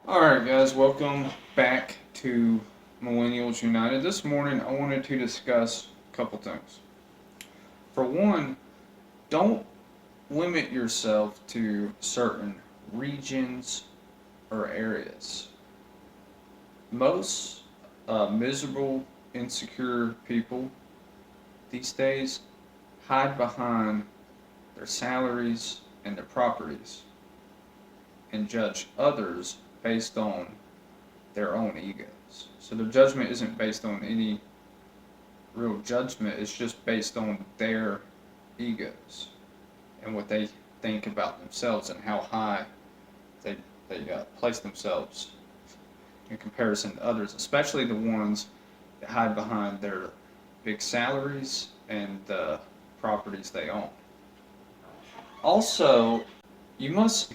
Alright, guys, welcome back to Millennials United. This morning I wanted to discuss a couple things. For one, don't limit yourself to certain regions or areas. Most miserable, insecure people these days hide behind their salaries and their properties and judge others based on their own egos. So their judgment isn't based on any real judgment, it's just based on their egos and what they think about themselves and how high they, they place themselves in comparison to others, especially the ones that hide behind their big salaries and the properties they own. Also, you must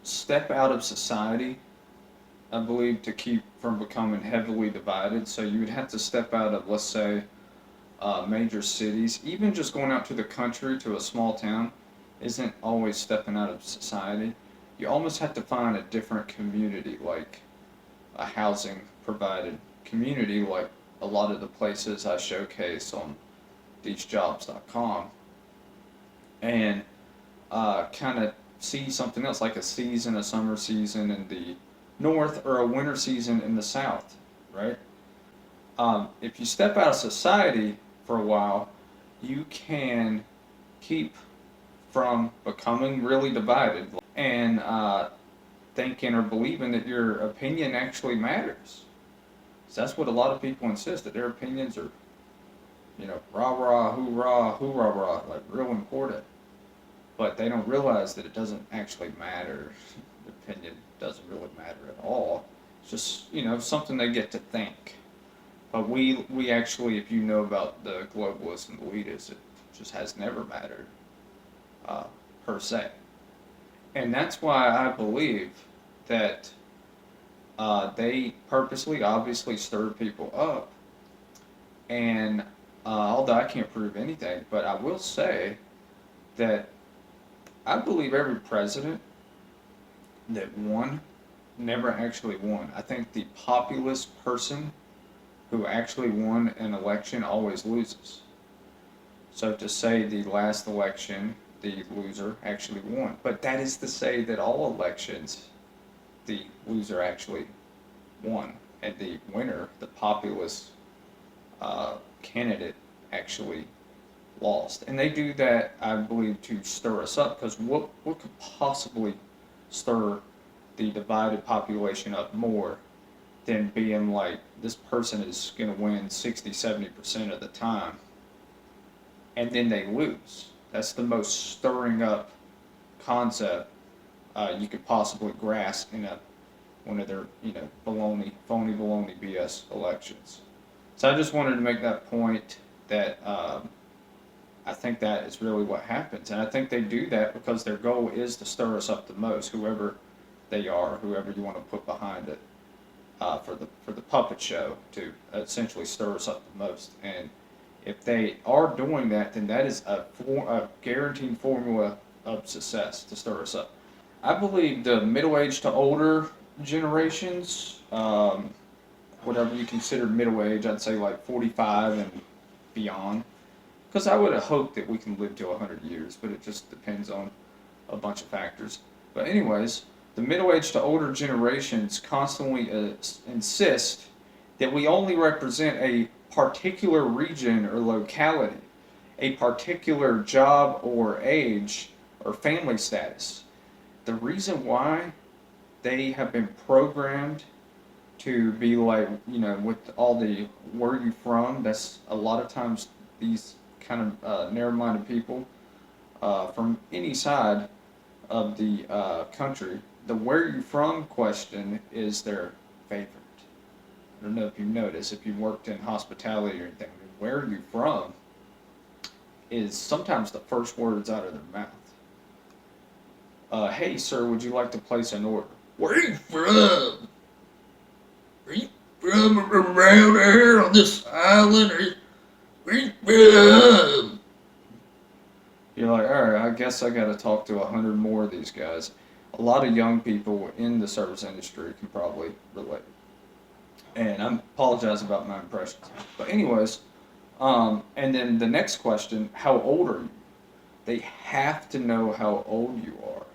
step out of society, I believe, to keep from becoming heavily divided. So you would have to step out of, let's say, major cities. Even just going out to the country, to a small town, isn't always stepping out of society. You almost have to find a different community, like a housing provided community, like a lot of the places I showcase on thesejobs.com, and kind of see something else, like a season, a summer season in the north or a winter season in the south, right? If you step out of society for a while, you can keep from becoming really divided and thinking or believing that your opinion actually matters. So that's what a lot of people insist, that their opinions are, rah rah, hoorah rah, like real important. But they don't realize that it doesn't actually matter. The opinion doesn't really matter at all. It's just, something they get to think. But we actually, if you know about the globalists and the elitists, it just has never mattered, uh, per se. And that's why I believe that they purposely, obviously, stirred people up. And although I can't prove anything, but I will say that I believe every president that won never actually won. I think the populist person who actually won an election always loses. So to say the last election, the loser actually won. But that is to say that all elections, the loser actually won. And the winner, the populist candidate, actually lost. And they do that, I believe, to stir us up, because what could possibly stir the divided population up more than being like, this person is going to win 60-70% of the time, and then they lose? That's the most stirring up concept you could possibly grasp in one of their, phony baloney BS elections. So I just wanted to make that point that I think that is really what happens. And I think they do that because their goal is to stir us up the most, whoever they are, whoever you want to put behind it, for the puppet show, to essentially stir us up the most. And if they are doing that, then that is a guaranteed formula of success to stir us up. I believe the middle-aged to older generations, whatever you consider middle age, I'd say like 45 and beyond. Because I would have hoped that we can live to 100 years, but it just depends on a bunch of factors. But anyways, the middle-aged to older generations constantly insist that we only represent a particular region or locality, a particular job or age or family status. The reason why they have been programmed to be like, with all the where you from, that's a lot of times these kind of narrow-minded people from any side of the country, the where you from question is their favorite. I don't know if you noticed, if you worked in hospitality or anything, where are you from is sometimes the first words out of their mouth. Hey, sir, would you like to place an order? Where are you from? Are you from around here on this island? Where are you from? You're like, all right, I guess I got to talk to 100 more of these guys. A lot of young people in the service industry can probably relate. And I apologize about my impressions. But anyways, and then the next question, how old are you? They have to know how old you are.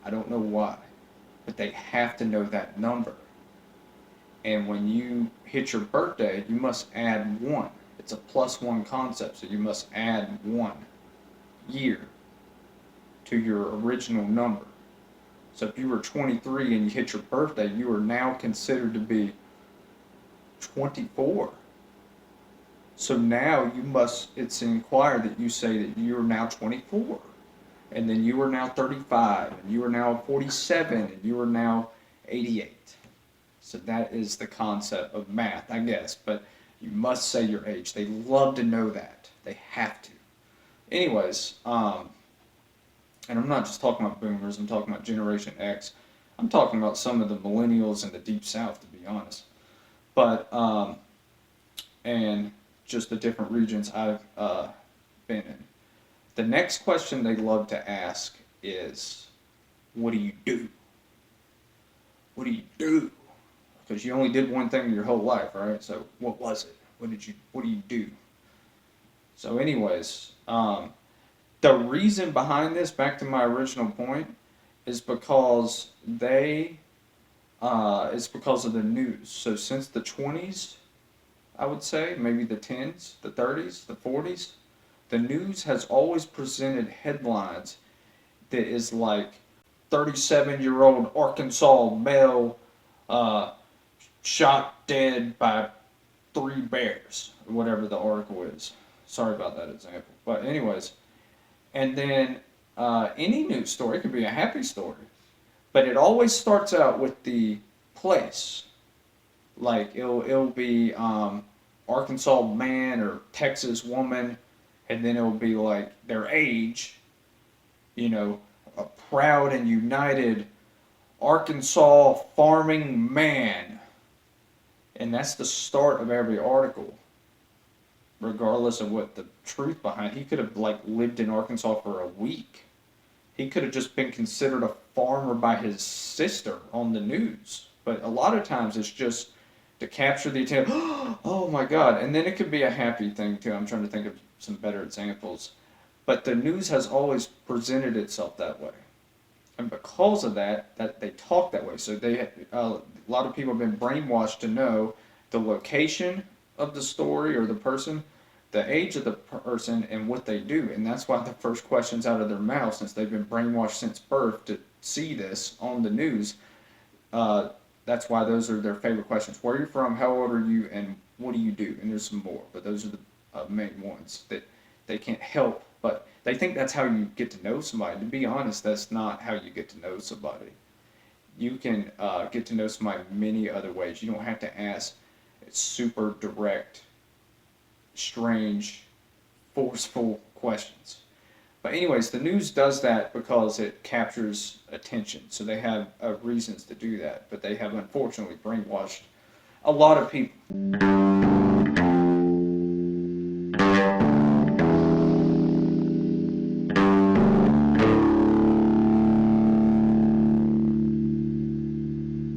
I don't know why, but they have to know that number. And when you hit your birthday, you must add one. It's a plus one concept, so you must add 1 year to your original number. So if you were 23 and you hit your birthday, you are now considered to be 24. So now it's inquired that you say that you are now 24. And then you are now 35, and you are now 47, and you are now 88. So that is the concept of math, I guess. But you must say your age. They love to know that. They have to. Anyways, and I'm not just talking about boomers, I'm talking about Generation X. I'm talking about some of the millennials in the Deep South, to be honest. But, and just the different regions I've been in. The next question they love to ask is, what do you do? What do you do? Because you only did one thing your whole life, right? So what was it? What do you do? So anyways, the reason behind this, back to my original point, is because it's because of the news. So since the 20s, I would say, maybe the 10s, the 30s, the 40s, the news has always presented headlines that is like 37-year-old Arkansas male uh, shot dead by 3 bears, or whatever the article is. Sorry about that example. But anyways, and then any news story, it could be a happy story, but it always starts out with the place. Like it'll be Arkansas man or Texas woman, and then it'll be like their age, a proud and united Arkansas farming man. And that's the start of every article, regardless of what the truth behind it. He could have like lived in Arkansas for a week. He could have just been considered a farmer by his sister on the news. But a lot of times it's just to capture the attention. Oh my God. And then it could be a happy thing too. I'm trying to think of some better examples. But the news has always presented itself that way. And because of that, they talk that way. So a lot of people have been brainwashed to know the location of the story or the person, the age of the person, and what they do. And that's why the first questions out of their mouth, since they've been brainwashed since birth to see this on the news, that's why those are their favorite questions. Where are you from? How old are you? And what do you do? And there's some more, but those are the main ones that they can't help. But they think that's how you get to know somebody. To be honest, that's not how you get to know somebody. You can get to know somebody many other ways. You don't have to ask super direct, strange, forceful questions. But anyways, the news does that because it captures attention. So they have reasons to do that. But they have unfortunately brainwashed a lot of people.